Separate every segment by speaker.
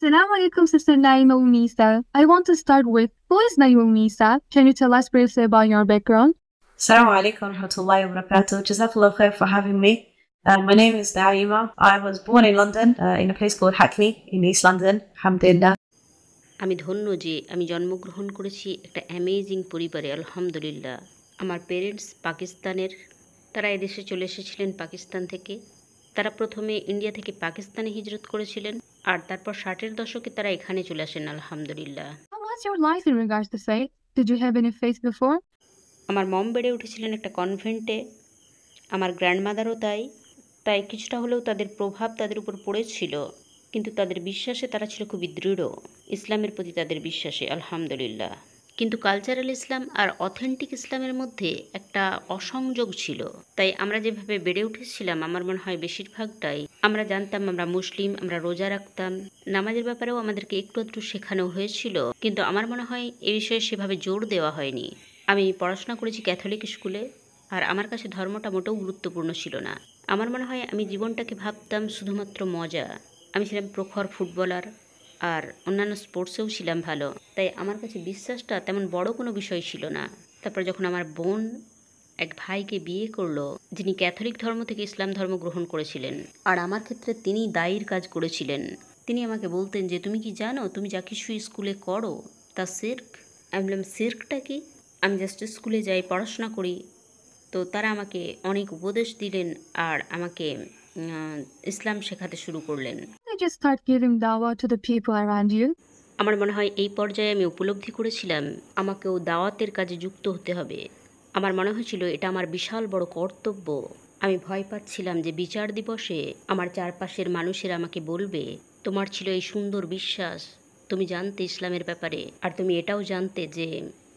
Speaker 1: Assalamu alaikum, Sister Naima Unisa. I want to start with who is Naima Unisa? Can you tell us briefly about your background?
Speaker 2: Assalamu alaikum warahmatullahi wabarakatuh. Jazakallah khair for having me. My name is Naima. I was born in London, in a place called Hackney in East London. Alhamdulillah.
Speaker 3: আমি ধন্য যে আমি জন্মগ্রহণ করেছি একটা amazing পরিবারে, আলহামদুলিল্লাহ। আমার পেরেন্টস পাকিস্তানের, তারা এদেশে চলে এসেছিলেন পাকিস্তান থেকে। তারা প্রথমে ইন্ডিয়া থেকে পাকিস্তানে হিজরত করেছিলেন, আর তারপর 60-এর দশকে তারা এখানে চলে আসেন, আলহামদুলিল্লাহ।
Speaker 1: How was your life in regards to faith? Did you have any faith before?
Speaker 3: আমার মম বেড়ে উঠেছিলেন একটা কনভেন্টে, আমার গ্র্যান্ডমাদারও তাই। তাই কিছুটা হলেও তাদের প্রভাব তাদের উপর পড়েছিল, কিন্তু তাদের বিশ্বাসে তারা ছিল খুবই দৃঢ়, ইসলামের প্রতি তাদের বিশ্বাসে, আলহামদুলিল্লাহ। কিন্তু কালচারাল ইসলাম আর অথেন্টিক ইসলামের মধ্যে একটা অসংযোগ ছিল। তাই আমরা যেভাবে বেড়ে উঠেছিলাম, আমার মনে হয় বেশিরভাগটাই আমরা জানতাম আমরা মুসলিম, আমরা রোজা রাখতাম, নামাজের ব্যাপারেও আমাদেরকে একটু একটু শেখানো হয়েছিল, কিন্তু আমার মনে হয় এ বিষয়ে সেভাবে জোর দেওয়া হয়নি। আমি পড়াশোনা করেছি ক্যাথলিক স্কুলে, আর আমার কাছে ধর্মটা মোটেও গুরুত্বপূর্ণ ছিল না। আমার মনে হয় আমি জীবনটাকে ভাবতাম শুধুমাত্র মজা। আমি ছিলাম প্রখর ফুটবলার, আর অন্যান্য স্পোর্টসেও ছিলাম ভালো। তাই আমার কাছে বিশ্বাসটা তেমন বড় কোনো বিষয় ছিল না। তারপর যখন আমার বোন এক ভাইকে বিয়ে করলো, যিনি ক্যাথলিক ধর্ম থেকে ইসলাম ধর্ম গ্রহণ করেছিলেন, আর আমার ক্ষেত্রে তিনি দায়ীর কাজ করেছিলেন। তিনি আমাকে বলতেন যে তুমি কি জানো তুমি যা কিছু স্কুলে করো তা শিরক। আমি বললাম শিরকটা কি? আমি জাস্ট স্কুলে যাই, পড়াশোনা করি। তো তারা আমাকে অনেক উপদেশ দিলেন আর আমাকে ইসলাম শেখাতে শুরু করলেন।
Speaker 1: You just start giving dawah to the people around you.
Speaker 3: আমার মনে হয় এই পর্যায়ে আমি উপলব্ধি করেছিলাম আমাকেও দাওয়াতের কাজে যুক্ত হতে হবে। আমার মনে হয়েছিল এটা আমার বিশাল বড় কর্তব্য। আমি ভয় পাচ্ছিলাম যে বিচার দিবসে আমার চারপাশের মানুষেরা আমাকে বলবে, তোমার ছিল এই সুন্দর বিশ্বাস, তুমি জানতে ইসলামের ব্যাপারে, আর তুমি এটাও জানতে যে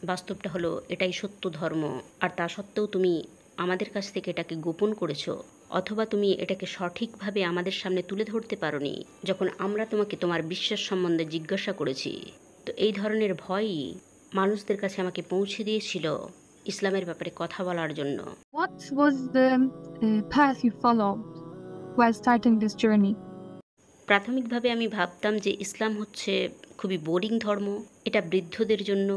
Speaker 3: বাস্তবটা হলো এটাই সত্য ধর্ম, আর তা সত্ত্বেও তুমি আমাদের কাছ থেকে এটাকে গোপন করেছো, অথবা তুমি এটাকে সঠিকভাবে আমাদের সামনে তুলে ধরতে পারোনি যখন আমরা তোমাকে তোমার বিশ্বাস সম্বন্ধে জিজ্ঞাসা করেছি। তো এই ধরনের ভয়ই মানুষদের কাছে আমাকে পৌঁছে দিয়েছিল ইসলামের ব্যাপারে কথা বলার জন্য।
Speaker 1: What was the path you followed while starting this journey?
Speaker 3: প্রাথমিকভাবে আমি ভাবতাম যে ইসলাম হচ্ছে খুবই বোরিং ধর্ম, এটা বৃদ্ধদের জন্য।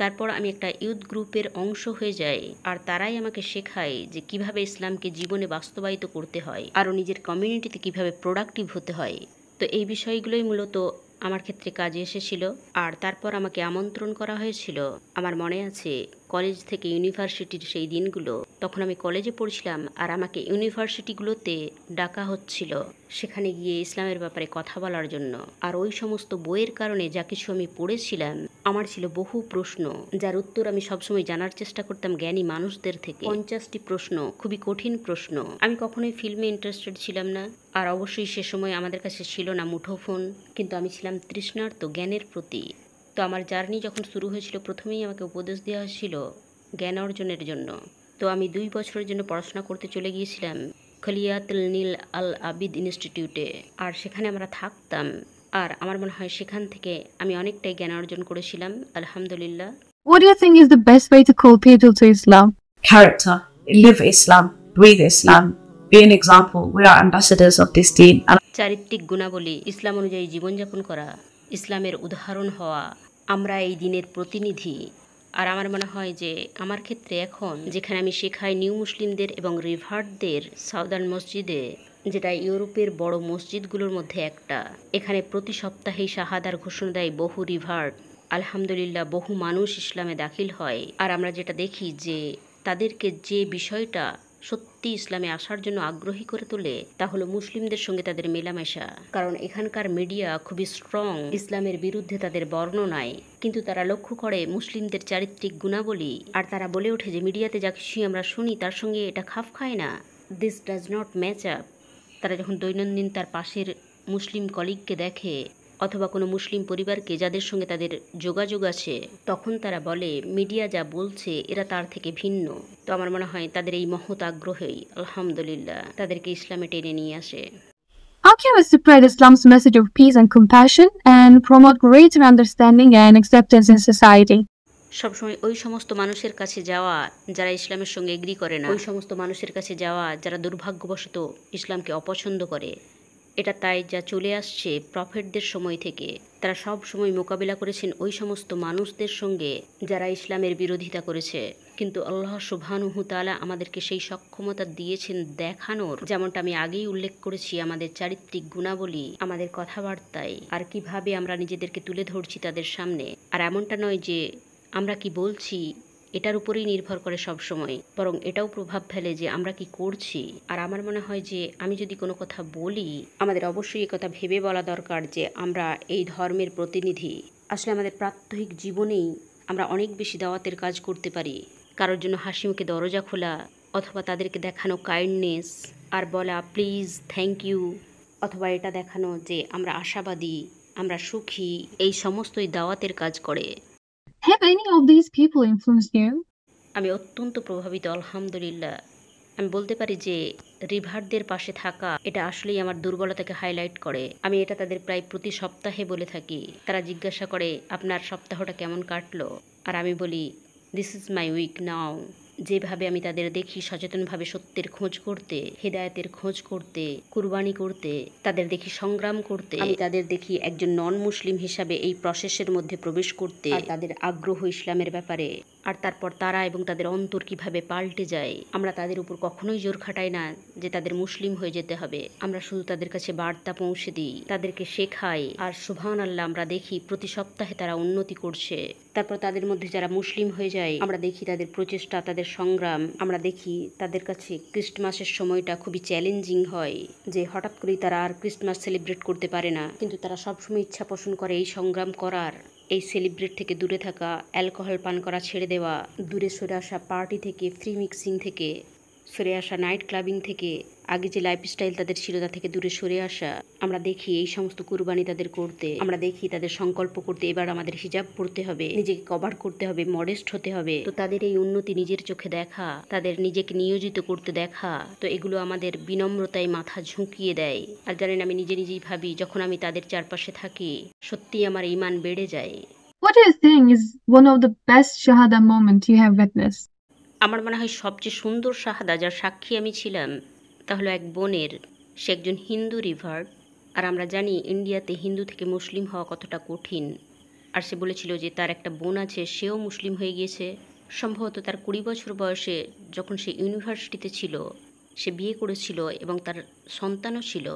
Speaker 3: তারপর আমি একটা ইউথ গ্রুপের অংশ হয়ে যাই, আর তারাই আমাকে শেখায় যে কিভাবে ইসলামকে জীবনে বাস্তবায়িত করতে হয়, আরও নিজের কমিউনিটিতে কিভাবে প্রোডাক্টিভ হতে হয়। তো এই বিষয়গুলোই মূলত আমার ক্ষেত্রে কাজে এসেছিল। আর তারপর আমাকে আমন্ত্রণ করা হয়েছিল, আমার মনে আছে, কলেজ থেকে ইউনিভার্সিটির সেই দিনগুলো। তখন আমি কলেজে পড়ছিলাম, আর আমাকে ইউনিভার্সিটিগুলোতে ডাকা হচ্ছিল সেখানে গিয়ে ইসলামের ব্যাপারে কথা বলার জন্য। আর ওই সমস্ত বইয়ের কারণে যা কিছু আমি পড়েছিলাম, আমার ছিল বহু প্রশ্ন যার উত্তর আমি সবসময় জানার চেষ্টা করতাম জ্ঞানী মানুষদের থেকে। 50টি প্রশ্ন, খুবই কঠিন প্রশ্ন। আমি কখনোই ফিল্মে ইন্টারেস্টেড ছিলাম না, আর অবশ্যই সে সময় আমাদের কাছে ছিল না মুঠোফোন, কিন্তু আমি ছিলাম তৃষ্ণার্ত জ্ঞানের প্রতি। তো আমার জার্নি যখন শুরু হয়েছিল, প্রথমেই আমাকে উপদেশ দেওয়া হয়েছিল জ্ঞান অর্জনের জন্য। তো আমি 2 বছরের জন্য পড়াশোনা করতে চলে গিয়েছিলাম খলিয়াতুল নীল আল আবিদ ইনস্টিটিউটে, আর সেখানে আমরা থাকতাম। আর আমার মনে হয় সেখান থেকে আমি অনেকটাই জ্ঞান অর্জন করেছিলাম, আলহামদুলিল্লাহ।
Speaker 1: What do you think is the best way to call people to Islam?
Speaker 2: Character. Live Islam. Breathe Islam. Be an example. We are ambassadors of this deen.
Speaker 3: চারিত্রিক গুণাবলী, ইসলাম অনুযায়ী জীবনযাপন করা, ইসলামের উদাহরণ হওয়া, আমরা এই দিনের প্রতিনিধি। আর আমার মনে হয় যে আমার ক্ষেত্রে এখন যেখানে আমি শেখাই নিউ মুসলিমদের এবং রিভার্টদের সাউদার্ন মসজিদে, যেটা ইউরোপের বড় মসজিদগুলোর মধ্যে একটা, এখানে প্রতি সপ্তাহেই শাহাদার ঘোষণা দেয় বহু রিভার্ট। আলহামদুলিল্লাহ, বহু মানুষ ইসলামে দাখিল হয়। আর আমরা যেটা দেখি যে তাদেরকে যে বিষয়টা সত্যি ইসলামে আসার জন্য আগ্রহী করে তোলে তা হলো মুসলিমদের সঙ্গে তাদের মেলামেশা। কারণ এখানকার মিডিয়া খুবই স্ট্রং ইসলামের বিরুদ্ধে তাদের বর্ণনায়, কিন্তু তারা লক্ষ্য করে মুসলিমদের চারিত্রিক গুণাবলী, আর তারা বলে ওঠে যে মিডিয়াতে যা কিছু আমরা শুনি তার সঙ্গে এটা খাপ খায় না, this does not match up. তারা যখন দৈনন্দিন তার পাশের মুসলিম কলিগকে দেখে অথবা কোনো মুসলিম পরিবারকে যাদের সঙ্গে তাদের যোগাযোগ আছে, তখন তারা বলে মিডিয়া যা বলছে এরা তার থেকে ভিন্ন। তো আমার মনে হয় তাদের এই মহৎ আগ্রহেই আলহামদুলিল্লাহ তাদেরকে ইসলামে টেনে নিয়ে আসে।
Speaker 1: How can we spread Islam's message of peace and compassion and promote greater understanding and acceptance in society?
Speaker 3: সবসময় ওই সমস্ত মানুষের কাছে যাওয়া যারা ইসলামের সঙ্গে এগ্রি করে না, ওই সমস্ত মানুষের কাছে যাওয়া যারা দুর্ভাগ্যবশত ইসলামকে অপছন্দ করে, এটা তাই যা চলে আসছে প্রফেটদের সময় থেকে। তারা সব সময় মোকাবিলা করেছেন ওই সমস্ত মানুষদের সঙ্গে যারা ইসলামের বিরোধিতা করেছে, কিন্তু আল্লাহ সুবহানাহু তাআলা আমাদেরকে সেই সক্ষমতা দিয়েছেন দেখানোর, যেমনটা আমি আগেই উল্লেখ করেছি, আমাদের চারিত্রিক গুণাবলী, আমাদের কথাবার্তায়, আর কিভাবে আমরা নিজেদেরকে তুলে ধরছি তাদের সামনে। আর এমনটা নয় যে আমরা কি বলছি এটার উপরেই নির্ভর করে সব সময়, বরং এটাও প্রভাব ফেলে যে আমরা কি করছি। আর আমার মনে হয় যে আমি যদি কোনো কথা বলি, আমাদের অবশ্যই কথা ভেবে বলা দরকার যে আমরা এই ধর্মের প্রতিনিধি। আসলে আমাদের প্রাত্যহিক জীবনেই আমরা অনেক বেশি দাওয়াতের কাজ করতে পারি। কারোর জন্য হাসি মুখে দরজা খোলা, অথবা তাদেরকে দেখানো কাইন্ডনেস আর বলা প্লিজ, থ্যাংক ইউ, অথবা এটা দেখানো যে আমরা আশাবাদী, আমরা সুখী, এই সমস্তই দাওয়াতের কাজ করে।
Speaker 1: Have any of these people influenced you?
Speaker 3: আমি অত্যন্ত প্রভাবিত, আলহামদুলিল্লাহ। আমি বলতে পারি যে রিভারদের পাশে থাকা এটা আসলেই আমার দুর্বলতাকে হাইলাইট করে। আমি এটা তাদের প্রায় প্রতি সপ্তাহে বলে থাকি। তারা জিজ্ঞাসা করে আপনার সপ্তাহটা কেমন কাটলো, আর আমি বলি দিস ইজ মাই উইক নাও। যেভাবে আমি তাদের দেখি সচেতনভাবে সত্যের খোঁজ করতে, হেদায়েতের খোঁজ করতে, কুরবানি করতে, তাদের দেখি সংগ্রাম করতে, আমি তাদের দেখি একজন নন মুসলিম হিসাবে এই প্রসেসের মধ্যে প্রবেশ করতে, আর তাদের আগ্রহ ইসলামের ব্যাপারে, আর তারপর তারা এবং তাদের অন্তর কিভাবে পাল্টে যায়। আমরা তাদের উপর কখনোই জোর খাটাই না যে তাদের মুসলিম হয়ে যেতে হবে। আমরা শুধু তাদের কাছে বার্তা পৌঁছে দিই, তাদেরকে শেখাই, আর সুবহানাল্লাহ আমরা দেখি প্রতি সপ্তাহে তারা উন্নতি করছে। তারপর তাদের মধ্যে যারা মুসলিম হয়ে যায়, আমরা দেখি তাদের প্রচেষ্টা, তাদের সংগ্রাম। আমরা দেখি তাদের কাছে ক্রিসমাসের সময়টা খুবই চ্যালেঞ্জিং হয়, যে হঠাৎ করেই তারা আর ক্রিসমাস সেলিব্রেট করতে পারে না, কিন্তু তারা সবসময় ইচ্ছা পোষণ করে এই সংগ্রাম করার, এই সেলিব্রেট থেকে দূরে থাকা, অ্যালকোহল পান করা ছেড়ে দেওয়া, দূরে সরে আসা পার্টি থেকে, ফ্রি মিক্সিং থেকে সরে আসা, নাইট ক্লাবিং থেকে, আগে যে লাইফস্টাইল তাদের ছিল তা থেকে দূরে সরে আসা। আমরা দেখি এই সমস্ত কুরবানি তাদের করতে, আমরা দেখি তাদের সংকল্প করতে এবার আমাদের হিজাব পড়তে হবে, নিজেকে কভার করতে হবে, মডেস্ট হতে হবে। তো তাদের এই উন্নতি নিজের চোখে দেখা, তাদের নিজেকে নিয়োজিত করতে দেখা, তো এগুলো আমাদের বিনম্রতায় মাথা ঝুঁকিয়ে দেয়। আর জানেন, আমি নিজেই ভাবি যখন আমি তাদের চারপাশে থাকি, সত্যিই আমার ঈমান বেড়ে যায়।
Speaker 1: What do you think is one of the best Shahada moments you have witnessed?
Speaker 3: আমার মনে হয় সবচেয়ে সুন্দর শাহাদা যার সাক্ষী আমি ছিলাম তা হলো এক বোনের। সে একজন হিন্দু রিভার্ট, আর আমরা জানি ইন্ডিয়াতে হিন্দু থেকে মুসলিম হওয়া কতটা কঠিন। আর সে বলেছিল যে তার একটা বোন আছে, সেও মুসলিম হয়ে গিয়েছে। সম্ভবত তার 20 বছর বয়সে যখন সে ইউনিভার্সিটিতে ছিল, সে বিয়ে করেছিল এবং তার সন্তানও ছিল।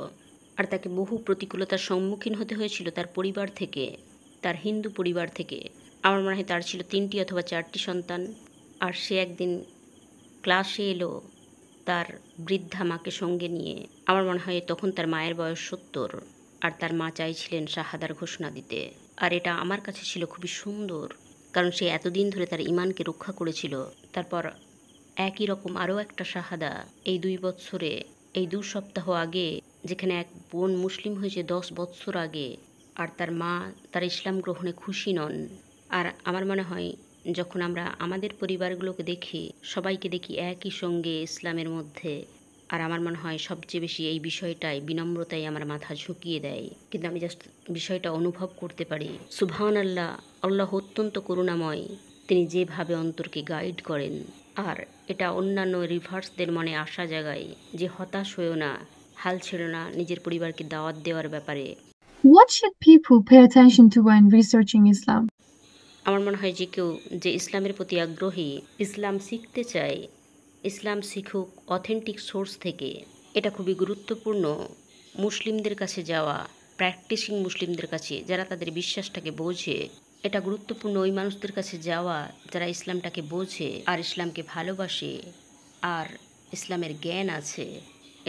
Speaker 3: আর তাকে বহু প্রতিকূলতার সম্মুখীন হতে হয়েছিল তার পরিবার থেকে, তার হিন্দু পরিবার থেকে। আমার মনে হয় তার ছিল 3টি অথবা 4টি সন্তান। আর সে একদিন ক্লাসে এলো তার বৃদ্ধা মাকে সঙ্গে নিয়ে। আমার মনে হয় তখন তার মায়ের বয়স 70, আর তার মা চাইছিলেন শাহাদার ঘোষণা দিতে। আর এটা আমার কাছে ছিল খুবই সুন্দর, কারণ সে এতদিন ধরে তার ঈমানকে রক্ষা করেছিল। তারপর একই রকম আরও একটা শাহাদা এই 2 বছরে, এই 2 সপ্তাহ আগে, যেখানে এক বোন মুসলিম হয়েছে 10 বছর আগে, আর তার মা তার ইসলাম গ্রহণে খুশি নন। আর আমার মনে হয় যখন আমরা আমাদের পরিবারগুলোকে দেখি, সবাইকে দেখি একই সঙ্গে ইসলামের মধ্যে, আর আমার মনে হয় সবচেয়ে বেশি এই বিষয়টাই, বিনম্রতাই আমার মাথা ঝুঁকিয়ে দেয়। কিন্তু আমি জাস্ট বিষয়টা অনুভব করতে পারি। সুবহানাল্লাহ, আল্লাহ অত্যন্ত করুণাময়। তিনি যেভাবে অন্তরকে গাইড করেন, আর এটা অন্যান্য রিভার্সদের মনে আশা জাগায় যে হতাশ হয়েও না, হাল ছেড়ো না নিজের পরিবারকে দাওয়াত দেওয়ার ব্যাপারে।
Speaker 1: What should people pay attention to when researching Islam?
Speaker 3: আমার মনে হয় যে কেউ যে ইসলামের প্রতি আগ্রহী, ইসলাম শিখতে চায়, ইসলাম শিখুক অথেন্টিক সোর্স থেকে। এটা খুবই গুরুত্বপূর্ণ মুসলিমদের কাছে যাওয়া, প্র্যাকটিসিং মুসলিমদের কাছে যারা তাদের বিশ্বাসটাকে বোঝে। এটা গুরুত্বপূর্ণ ওই মানুষদের কাছে যাওয়া যারা ইসলামটাকে বোঝে আর ইসলামকে ভালোবাসে আর ইসলামের জ্ঞান আছে।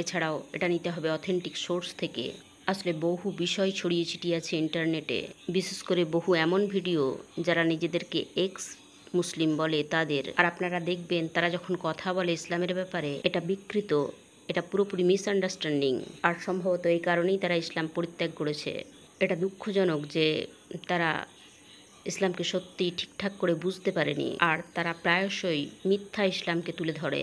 Speaker 3: এছাড়াও এটা নিতে হবে অথেন্টিক সোর্স থেকে। আসলে বহু বিষয় ছড়িয়ে ছিটিয়ে আছে ইন্টারনেটে, বিশেষ করে বহু এমন ভিডিও যারা নিজেদেরকে এক্স মুসলিম বলে তাদের। আর আপনারা দেখবেন তারা যখন কথা বলে ইসলামের ব্যাপারে, এটা বিকৃত, এটা পুরোপুরি মিসআন্ডারস্ট্যান্ডিং। আর সম্ভবত এই কারণেই তারা ইসলাম পরিত্যাগ করেছে। এটা দুঃখজনক যে তারা ইসলামকে সত্যি ঠিকঠাক করে বুঝতে পারেনি, আর তারা প্রায়শই মিথ্যা ইসলামকে তুলে ধরে।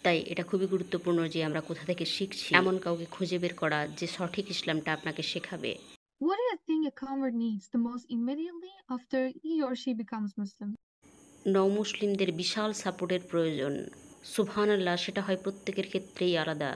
Speaker 3: তাই এটা খুবই গুরুত্বপূর্ণ যে আমরা কোথা থেকে শিখছি, এমন কাউকে খুঁজে বের করা যে সঠিক ইসলামটা আপনাকে শেখাবে।
Speaker 1: What do you think a convert needs the most immediately after he or she becomes Muslim?
Speaker 3: নও মুসলিমদের বিশাল সাপোর্টের প্রয়োজন। সুবহানাল্লাহ, সেটা হয় প্রত্যেকের ক্ষেত্রেই আলাদা।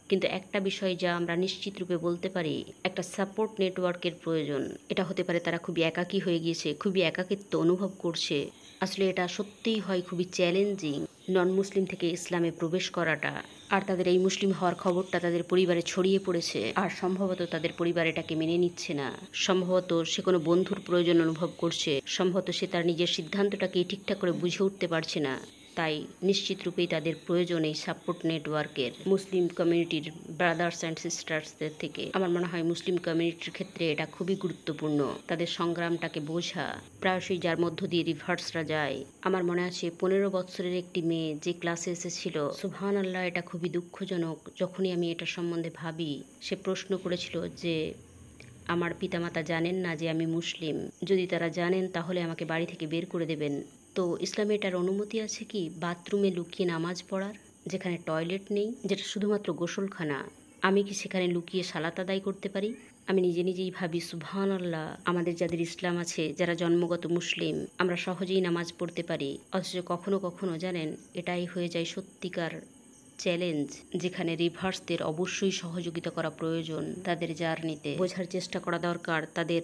Speaker 3: কিন্তু একটা বিষয় যা আমরা নিশ্চিত রূপে বলতে পারি, একটা সাপোর্ট নেটওয়ার্কের প্রয়োজন। এটা হতে পারে তারা খুবই একাকী হয়ে গিয়েছে, খুবই একাকিত্ব অনুভব করছে। আসলে এটা সত্যিই হয় খুবই চ্যালেঞ্জিং নন মুসলিম থেকে ইসলামে প্রবেশ করাটা। আর তাদের এই মুসলিম হওয়ার খবরটা তাদের পরিবারে ছড়িয়ে পড়েছে, আর সম্ভবত তাদের পরিবার এটাকে মেনে নিচ্ছে না। সম্ভবত সে কোনো বন্ধুর প্রয়োজন অনুভব করছে, সম্ভবত সে তার নিজের সিদ্ধান্তটাকে ঠিকঠাক করে বুঝে উঠতে পারছে না। তাই নিশ্চিত রূপেই তাদের প্রয়োজন এই সাপোর্ট নেটওয়ার্কের, মুসলিম কমিউনিটির ব্রাদার্স অ্যান্ড সিস্টার্সদের থেকে। আমার মনে হয় মুসলিম কমিউনিটির ক্ষেত্রে এটা খুবই গুরুত্বপূর্ণ, তাদের সংগ্রামটাকে বোঝা, প্রায়শই যার মধ্য দিয়ে রিভার্সরা যায়। আমার মনে আছে 15 বছরের একটি মেয়ে যে ক্লাসে এসেছিল, সুবহানাল্লাহ, এটা খুবই দুঃখজনক। যখনই আমি এটা সম্বন্ধে ভাবি, সে প্রশ্ন করেছিল যে আমার পিতামাতা জানেন না যে আমি মুসলিম, যদি তারা জানেন তাহলে আমাকে বাড়ি থেকে বের করে দেবেন। তো ইসলামে এটার অনুমতি আছে কি বাথরুমে লুকিয়ে নামাজ পড়ার, যেখানে টয়লেট নেই, যেটা শুধুমাত্র গোসলখানা? আমি কি সেখানে লুকিয়ে সালাত আদায় করতে পারি? আমি নিজে নিজেই ভাবি সুবহানাল্লাহ, আমাদের যাদের ইসলাম আছে, যারা জন্মগত মুসলিম, আমরা সহজেই নামাজ পড়তে পারি। অথচ কখনো কখনো জানেন এটাই হয়ে যায় সত্যিকার চ্যালেঞ্জ, যেখানে রিভার্সদের অবশ্যই সহযোগিতা করা প্রয়োজন। তাদের জার্নিতে বোঝার চেষ্টা করা দরকার তাদের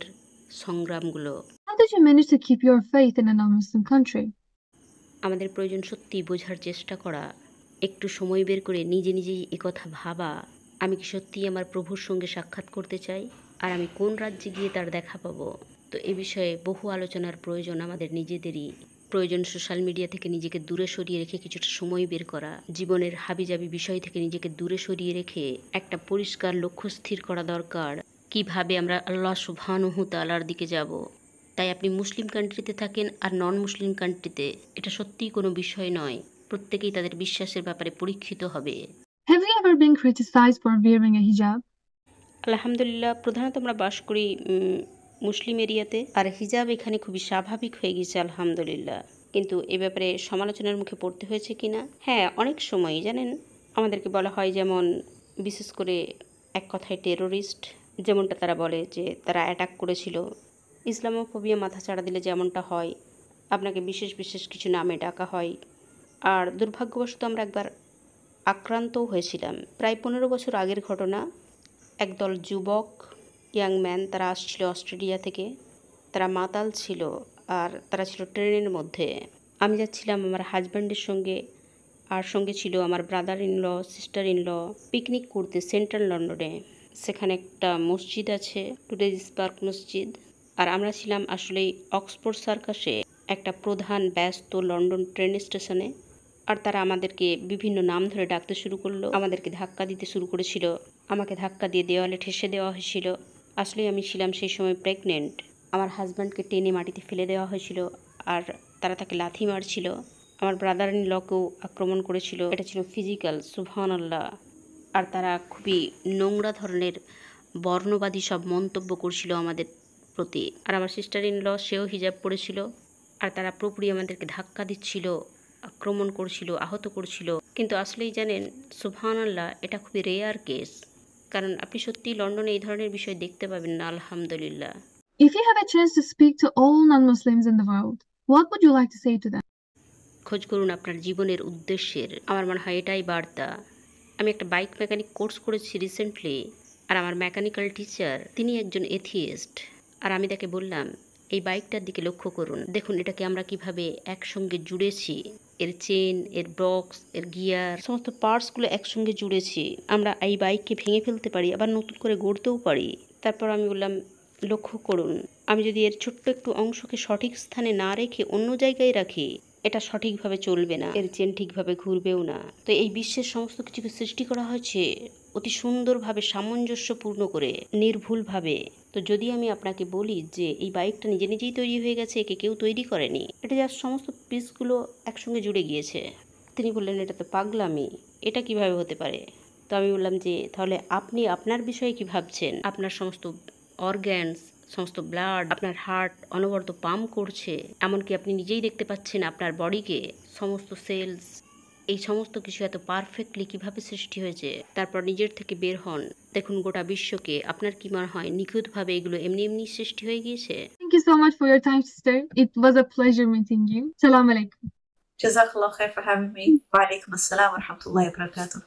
Speaker 3: সংগ্রামগুলো।
Speaker 1: How did you manage to keep your faith in a non-Muslim country?
Speaker 3: আমাদের প্রয়োজন সত্যিই বোঝার চেষ্টা করা, একটু সময় বের করে নিজে নিজেই একথা ভাবা, আমি কি সত্যিই আমার প্রভুর সঙ্গে সাক্ষাৎ করতে চাই, আর আমি কোন রাজ্যে গিয়ে তার দেখা পাবো। তো এ বিষয়ে বহু আলোচনার প্রয়োজন আমাদের নিজেদেরই। প্রয়োজন সোশ্যাল মিডিয়া থেকে নিজেকে দূরে সরিয়ে রেখে কিছুটা সময় বের করা, জীবনের হাবিজাবি বিষয় থেকে নিজেকে দূরে সরিয়ে রেখে একটা পরিষ্কার লক্ষ্য স্থির করা দরকার, কিভাবে আমরা আল্লাহ সুবহানাহু তাআলার দিকে যাব। তাই আপনি মুসলিম কান্ট্রিতে থাকেন আর নন মুসলিম কান্ট্রিতে, এটা সত্যিই কোনো বিষয় নয়। প্রত্যেকেই তাদের বিশ্বাসের ব্যাপারে পরীক্ষিত হবে।
Speaker 1: Have you ever been criticized for wearing a hijab?
Speaker 3: আলহামদুলিল্লাহ, প্রধানত আমরা বাস করি মুসলিম এরিয়াতে, আর হিজাব এখানে খুবই স্বাভাবিক হয়ে গেছে আলহামদুলিল্লাহ। কিন্তু এ ব্যাপারে সমালোচনার মুখে পড়তে হয়েছে কিনা, হ্যাঁ, অনেক সময়ই জানেন আমাদেরকে বলা হয়, যেমন বিশেষ করে এক কথায় টেরোরিস্ট, যেমনটা তারা বলে যে তারা অ্যাটাক করেছিল। ইসলামোফোবিয়া মাথা চাড়া দিলে যেমনটা হয়, আপনাকে বিশেষ বিশেষ কিছু নামে ডাকা হয়। আর দুর্ভাগ্যবশত আমরা একবার আক্রান্তও হয়েছিলাম। প্রায় 15 বছর আগের ঘটনা। একদল যুবক, ইয়াং ম্যান, তারা আসছিল অস্ট্রেলিয়া থেকে। তারা মাতাল ছিল আর তারা ছিল ট্রেনের মধ্যে। আমি যাচ্ছিলাম আমার হাজব্যান্ডের সঙ্গে, আর সঙ্গে ছিল আমার brother in law, sister in law, picnic করতে সেন্ট্রাল লন্ডনে। সেখানে একটা মসজিদ আছে, টুডেজ পার্ক মসজিদ। আর আমরা ছিলাম আসলেই অক্সফোর্ড সার্কাসে, একটা প্রধান ব্যস্ত লন্ডন ট্রেন স্টেশনে। আর তারা আমাদেরকে বিভিন্ন নাম ধরে ডাকতে শুরু করলো, আমাদেরকে ধাক্কা দিতে শুরু করেছিল। আমাকে ধাক্কা দিয়ে দেওয়ালে ঠেসে দেওয়া হয়েছিল। আসলে আমি ছিলাম সেই সময় প্রেগনেন্ট। আমার হাজব্যান্ডকে টেনে মাটিতে ফেলে দেওয়া হয়েছিল, আর তারা তাকে লাথি মারছিল। আমার ব্রাদার ইন লকেও আক্রমণ করেছিল। এটা ছিল ফিজিক্যাল, সুবহানাল্লাহ। আর তারা খুবই নোংরা ধরনের বর্ণবাদী সব মন্তব্য করছিল আমাদের প্রতি। আর আমার সিস্টার ইন ল, সেও হিজাব পরেছিল। আর তারা পুরোপুরি আমাদেরকে ধাক্কা দিচ্ছিল, আক্রমণ করছিল, আহত করছিল। কিন্তু আসলেই জানেন সুবহানাল্লাহ, এটা খুবই রেয়ার কেস, কারণ আপনি সত্যিই লন্ডনে এই ধরনের বিষয় দেখতে পাবেন না আলহামদুলিল্লাহ।
Speaker 1: If you have a chance to speak to all non-Muslims in the world, what would you like to say to them?
Speaker 3: খোঁজ করুন আপনার জীবনের উদ্দেশ্যের, আমার মনে হয় এটাই বার্তা। আমি একটা বাইক মেকানিক কোর্স করেছি রিসেন্টলি, আর আমার মেকানিক্যাল টিচার তিনি একজন এথিয়েস্ট। আর আমি তাকে বললাম, এই বাইকটার দিকে লক্ষ্য করুন, দেখুন এটাকে আমরা কিভাবে একসঙ্গে জুড়েছি, এর চেন, এর বক্স, এর গিয়ার, সমস্ত পার্টসগুলো একসঙ্গে জুড়েছি। আমরা এই বাইককে ভেঙে ফেলতে পারি, আবার নতুন করে গড়তেও পারি। তারপর আমি বললাম, লক্ষ্য করুন, আমি যদি এর ছোট্ট একটু অংশকে সঠিক স্থানে না রেখে অন্য জায়গায় রাখি, এটা সঠিকভাবে চলবে না, এর চেন ঠিকভাবে ঘুরবেও না। তো এই বিশ্বের সমস্ত কিছুকে সৃষ্টি করা হয়েছে অতি সুন্দরভাবে, সামঞ্জস্যপূর্ণ করে, নির্ভুলভাবে। তো যদি আমি আপনাকে বলি যে এই বাইকটা নিজে নিজেই তৈরি হয়ে গেছে, একে কেউ তৈরি করেনি, এটা জাস্ট সমস্ত পিসগুলো একসঙ্গে জুড়ে গিয়েছে। তিনি বললেন, এটা তো পাগলামি, এটা কিভাবে হতে পারে? তো আমি বললাম যে তাহলে আপনি আপনার বিষয়ে কি ভাবছেন? আপনার সমস্ত অর্গ্যানস, সমস্ত ব্লাড, আপনার হার্ট অনবরত পাম্প করছে, এমনকি আপনি নিজেই দেখতে পাচ্ছেন আপনার বডিকে, সমস্ত সেলস, এই সমস্ত কিছু এত পারফেক্টলি কিভাবে সৃষ্টি হয়েছে। তারপর নিজের থেকে বের হন, দেখুন গোটা বিশ্বকে। আপনার কি মনে হয় নিখুঁতভাবে এগুলো এমনি এমনি সৃষ্টি হয়ে গিয়েছে?
Speaker 1: Thank you so much for your time, sister. It was a pleasure meeting you. Salam alaikum.
Speaker 2: Jazakallah khair for having me. Wa alaikum assalam wa rahmatullahi wa barakatuh.